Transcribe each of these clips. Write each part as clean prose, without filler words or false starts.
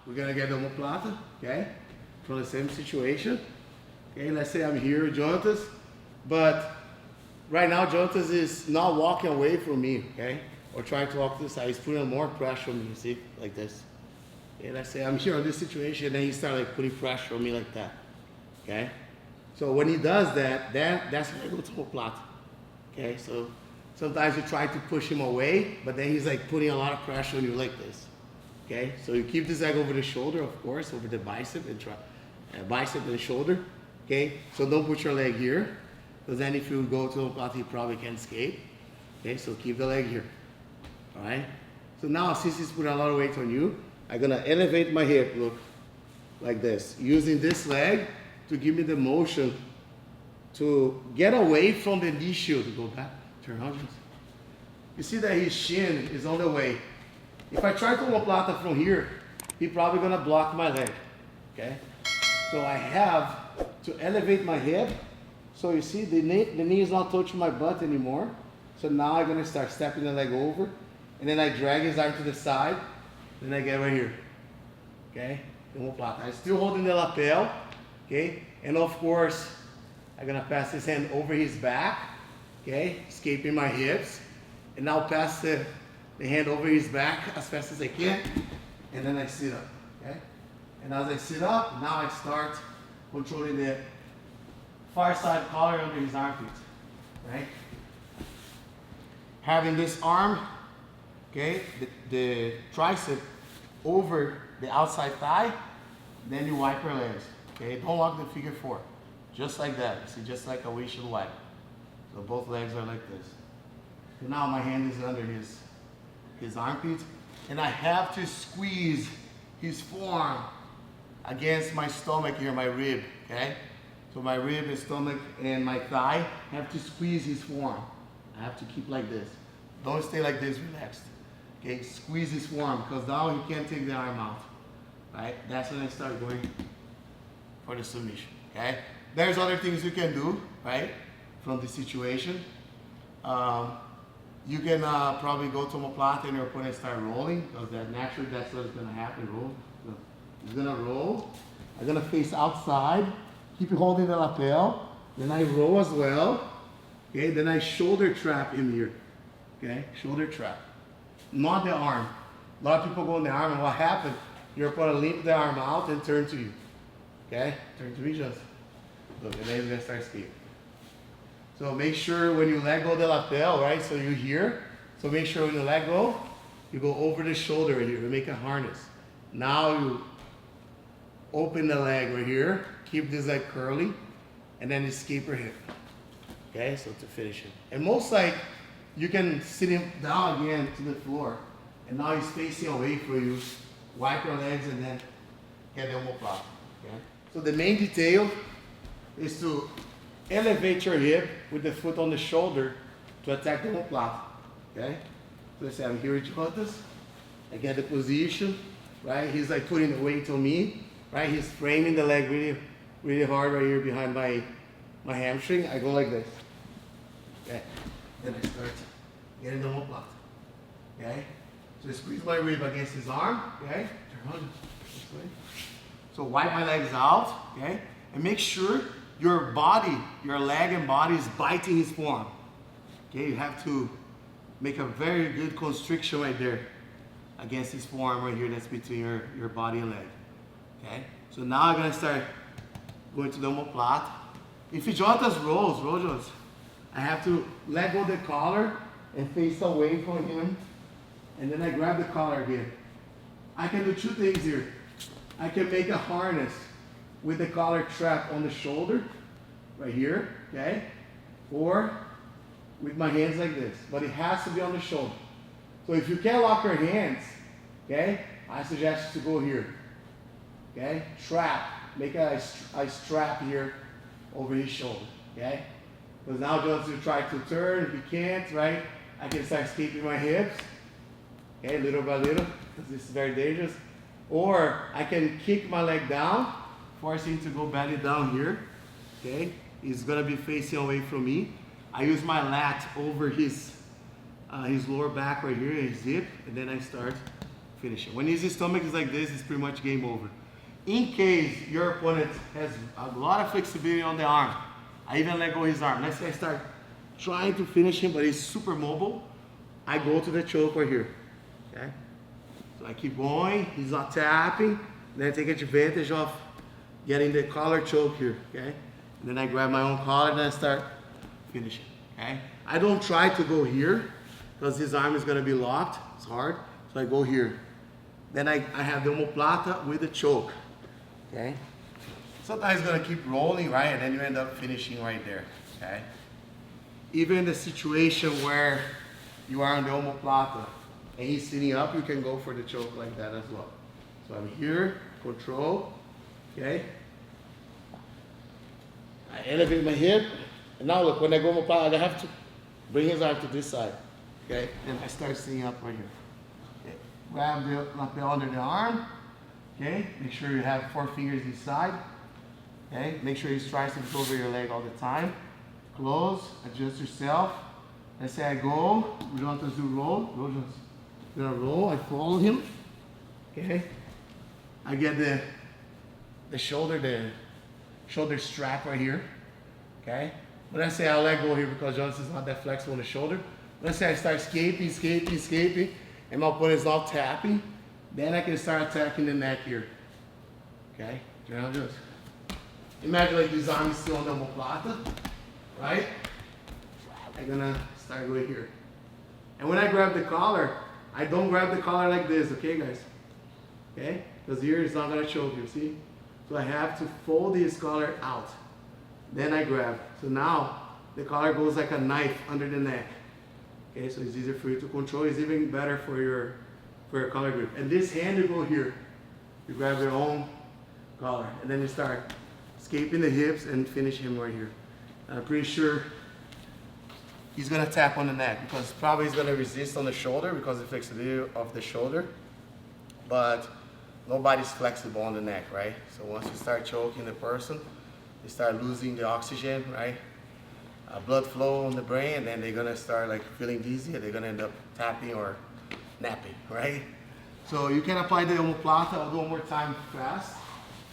we're gonna get the omoplata, okay? From the same situation. Okay, let's say I'm here with Jonatas, but right now Jonatas is not walking away from me, okay? Or trying to walk to the side. He's putting more pressure on me, you see, like this. Okay, let's say I'm here on this situation, and then he starts like putting pressure on me like that. Okay? So when he does that, that's when I go to omoplata. Okay, so sometimes you try to push him away, but then he's like putting a lot of pressure on you like this. Okay, so you keep this leg over the shoulder, of course, over the bicep and shoulder. Okay, so don't put your leg here, because then if you go to omoplata, you probably can't escape. Okay, so keep the leg here. All right. So now, since he's putting a lot of weight on you, I'm gonna elevate my hip, look, like this, using this leg to give me the motion to get away from the knee shield. Go back, turn around. You see that his shin is on the way. If I try to omoplata from here, he's probably gonna block my leg, okay? So I have to elevate my hip. So you see the knee is not touching my butt anymore. So now I'm gonna start stepping the leg over, and then I drag his arm to the side, then I get right here, okay? Omoplata. I'm still holding the lapel, okay? And of course, I'm gonna pass his hand over his back, okay? Escaping my hips. And now pass the hand over his back as fast as I can, and then I sit up, okay? And as I sit up, now I start controlling the far side collar under his armpit, right? Having this arm, okay, the tricep over the outside thigh, then you wipe your legs, okay? Don't lock the figure 4, just like that. See, just like a windshield wipe. So both legs are like this. So now my hand is under his armpit, and I have to squeeze his forearm against my stomach here, my rib, okay? So my rib, his stomach, and my thigh have to squeeze his forearm. I have to keep like this. Don't stay like this, relaxed. Okay, squeeze his forearm, because now he can't take the arm out, right? That's when I start going for the submission, okay? There's other things you can do, right, from this situation. You can probably go to omoplata and your opponent start rolling, because naturally that's what's gonna happen, roll. So he's gonna roll. I'm gonna face outside, keep holding the lapel, then I roll as well, okay? Then I shoulder trap him here, okay? Shoulder trap, not the arm. A lot of people go on the arm, and what happened? Your opponent leap the arm out and turn to you, okay? Turn to me just, look, and then he's gonna start escaping. So make sure when you let go the lapel, right? So you're here. So make sure when you let go, you go over the shoulder right here. You make a harness. Now you open the leg right here. Keep this leg curly, and then escape your hip. Okay, so to finish it. And most like, you can sit him down again to the floor, and now he's facing away from you. Wipe your legs and then get the omoplata. Okay. So the main detail is to elevate your hip with the foot on the shoulder to attack the omoplata, okay? So let's say I'm here with Jonatas, I get the position, right? He's like putting the weight on me, right? He's framing the leg really, really hard right here behind my hamstring. I go like this, okay? Then I start getting the omoplata, okay? So I squeeze my rib against his arm, okay? Turn on this way. So wipe my legs out, okay? And make sure your body, your leg and body is biting his forearm. Okay, you have to make a very good constriction right there against his forearm right here that's between your body and leg. Okay, so now I'm gonna start going to the omoplata. If Jonatas rolls, Jonatas, I have to let go the collar and face away from him, and then I grab the collar again. I can do two things here. I can make a harness with the collar trap on the shoulder, right here, okay? Or with my hands like this, but it has to be on the shoulder. So if you can't lock your hands, okay, I suggest you to go here, okay? Trap, make a strap here over his shoulder, okay? Because now just to try to turn, if you can't, right? I can start escaping my hips, okay, little by little, because this is very dangerous. Or I can kick my leg down, forcing him to go belly down here, okay? He's gonna be facing away from me. I use my lat over his lower back right here, his hip, and then I start finish it. When his stomach is like this, it's pretty much game over. In case your opponent has a lot of flexibility on the arm, I even let go his arm. Let's say I start trying to finish him, but he's super mobile. I go to the choke right here, okay? So I keep going, he's not tapping, then I take advantage of getting the collar choke here, okay? And then I grab my own collar and I start finishing, okay? I don't try to go here because his arm is gonna be locked, it's hard. So I go here. Then I have the omoplata with the choke, okay? Sometimes it's gonna keep rolling, right? And then you end up finishing right there, okay? Even in the situation where you are on the omoplata and he's sitting up, you can go for the choke like that as well. So I'm here, control, okay? I elevate my hip, and now look, when I go omoplata, I have to bring his arm to this side, okay? And I start sitting up right here. Okay. Grab the lapel under the arm, okay? Make sure you have 4 fingers inside, okay? Make sure his tricep over your leg all the time. Close, adjust yourself. Let's say I go, Jonathan's do roll, Jonathan's gonna roll, I follow him, okay? I get the shoulder strap right here, okay? But let's say I let go here because Jonathan's not that flexible on the shoulder. Let's say I start escaping, and my opponent's not tapping, then I can start attacking the neck here, okay? Just imagine like his arm is still on the omoplata, right? I'm gonna start going here. And when I grab the collar, I don't grab the collar like this, okay guys? Okay? Because here it's not gonna choke you, see? So I have to fold this collar out. Then I grab. So now the collar goes like a knife under the neck. Okay, so it's easier for you to control. It's even better for your collar grip. And this hand you go here. You grab your own collar. And then you start escaping the hips and finish him right here. I'm pretty sure he's gonna tap on the neck because probably he's gonna resist on the shoulder because of the flexibility of the shoulder. But nobody's flexible on the neck, right? So once you start choking the person, you start losing the oxygen, right? Blood flow on the brain, and then they're gonna start like feeling dizzy, and they're gonna end up tapping or napping, right? So you can apply the omoplata. I'll do one more time fast.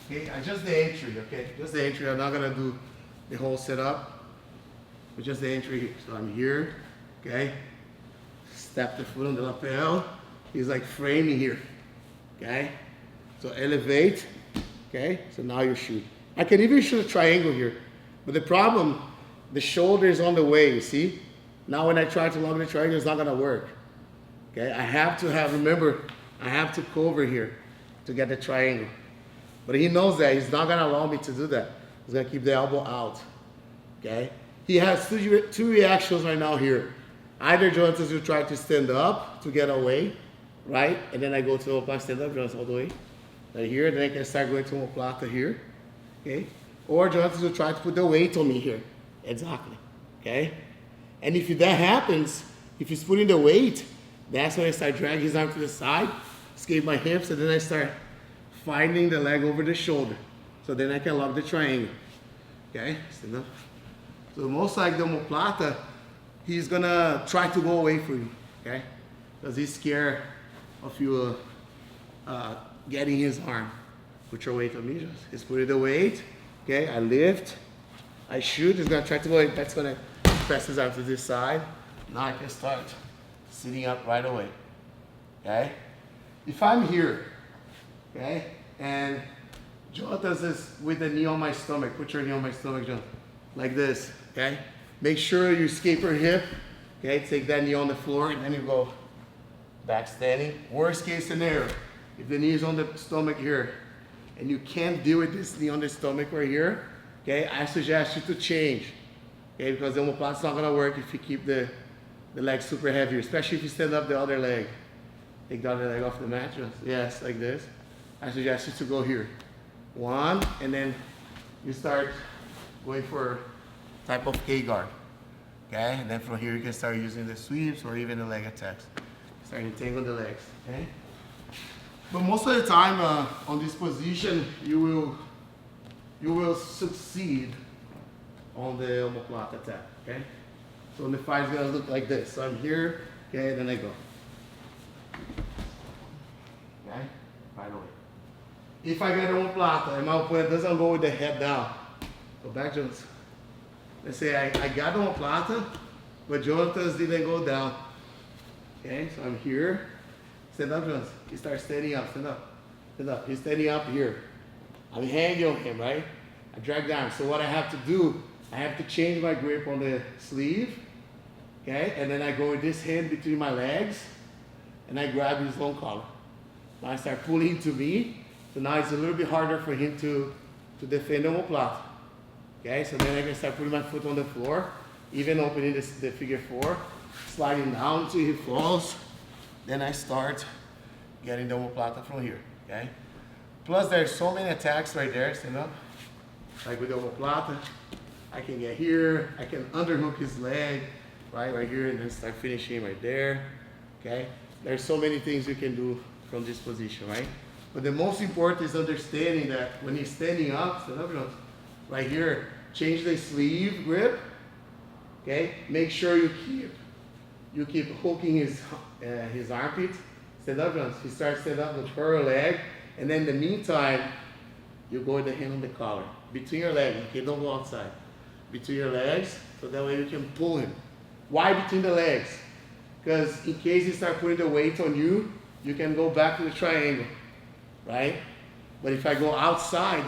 Okay, just the entry, okay? Just the entry. I'm not gonna do the whole setup, but just the entry here. So I'm here, okay? Step the foot on the lapel. He's like framing here, okay? So elevate, okay? So now you shoot. I can even shoot a triangle here, but the problem, the shoulder is on the way, you see? Now when I try to lock the triangle, it's not gonna work, okay? I have to have, remember, I have to cover here to get the triangle. But he knows that, he's not gonna allow me to do that. He's gonna keep the elbow out, okay? He has two reactions right now here. Either Jonathan will try to stand up to get away, right? And then I go to omoplata, stand up, Jonathan all the way. Right here, then I can start going to omoplata here, okay? Or Jonathan will try to put the weight on me here. Exactly, okay? And if that happens, if he's putting the weight, that's when I start dragging his arm to the side, escape my hips, and then I start finding the leg over the shoulder. So then I can lock the triangle, okay? Stand up. So most like the omoplata, he's gonna try to go away from you, okay? Because he's scared of you getting his arm. Put your weight on me, just. He's putting the weight, okay? I lift, I shoot, he's gonna try to go, that's gonna press his arm to this side. Now I can start sitting up right away, okay? If I'm here, okay, and Jonathan is with the knee on my stomach, put your knee on my stomach, Jonathan, like this, okay? Make sure you escape your hip, okay? Take that knee on the floor, and then you go back standing. Worst case scenario, if the knee is on the stomach here, and you can't deal with this knee on the stomach right here, okay, I suggest you to change, okay, because the omoplata is not gonna work if you keep the leg super heavy, especially if you stand up the other leg. Take the other leg off the mat, just, yes, like this. I suggest you to go here. One, and then you start going for type of K-guard, okay? And then from here you can start using the sweeps or even the leg attacks. Start entangling the legs, okay? But most of the time on this position, you will succeed on the omoplata attack, okay? So the fight is gonna look like this. So I'm here, okay, then I go. okay? Right away. If I get omoplata and my opponent doesn't go with the head down, so back Jones. Let's say I got omoplata, but Jonathan's didn't go down. Okay, so I'm here. Stand up, Jones. He starts standing up, stand up. Stand up. He's standing up here. I'm hanging on him, right? I drag down. So what I have to do, I have to change my grip on the sleeve. Okay, and then I go with this hand between my legs, and I grab his long collar. Now I start pulling to me, so now it's a little bit harder for him to defend the omoplata. Okay, so then I can start putting my foot on the floor, even opening the figure four, sliding down until he falls. Then I start getting the omoplata from here, okay? Plus there's so many attacks right there, stand up. Like with the omoplata, I can get here, I can underhook his leg, right here, and then start finishing right there, okay? There's so many things you can do from this position, right? But the most important is understanding that when he's standing up, stand up, right here, change the sleeve grip, okay? Make sure you keep hooking his armpit. Stand up, Jones. He starts stand up with her leg, and then in the meantime, you go with the hand on the collar between your legs. Okay, don't go outside. Between your legs, so that way you can pull him. Why between the legs? Because in case he start putting the weight on you, you can go back to the triangle, right? But if I go outside,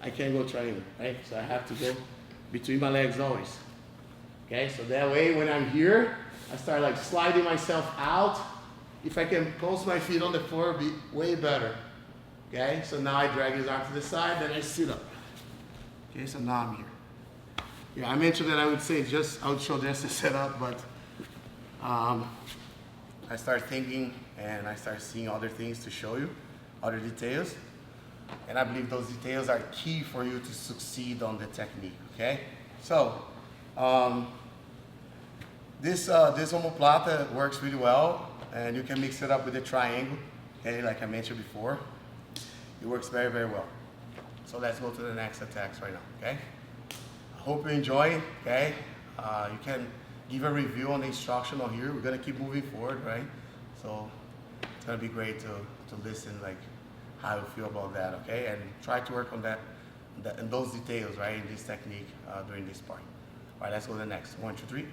I can't go triangle, right? So I have to go between my legs always. Okay, so that way when I'm here, I start like sliding myself out. If I can post my feet on the floor, it'd be way better. Okay, so now I drag his arm to the side, then I sit up. Okay, so now I'm here. Yeah, I mentioned that I would show just the setup, but I start thinking and I start seeing other things to show you, other details. And I believe those details are key for you to succeed on the technique, okay? So, this omoplata works really well, and you can mix it up with the triangle, okay, like I mentioned before. It works very, very well. So let's go to the next attacks right now, okay? I hope you enjoy, okay? You can give a review on the instruction on here. We're gonna keep moving forward, right? So it's gonna be great to listen, like, how you feel about that, okay? And try to work on that and those details, right, in this technique during this part. All right, let's go to the next. 1, 2, 3.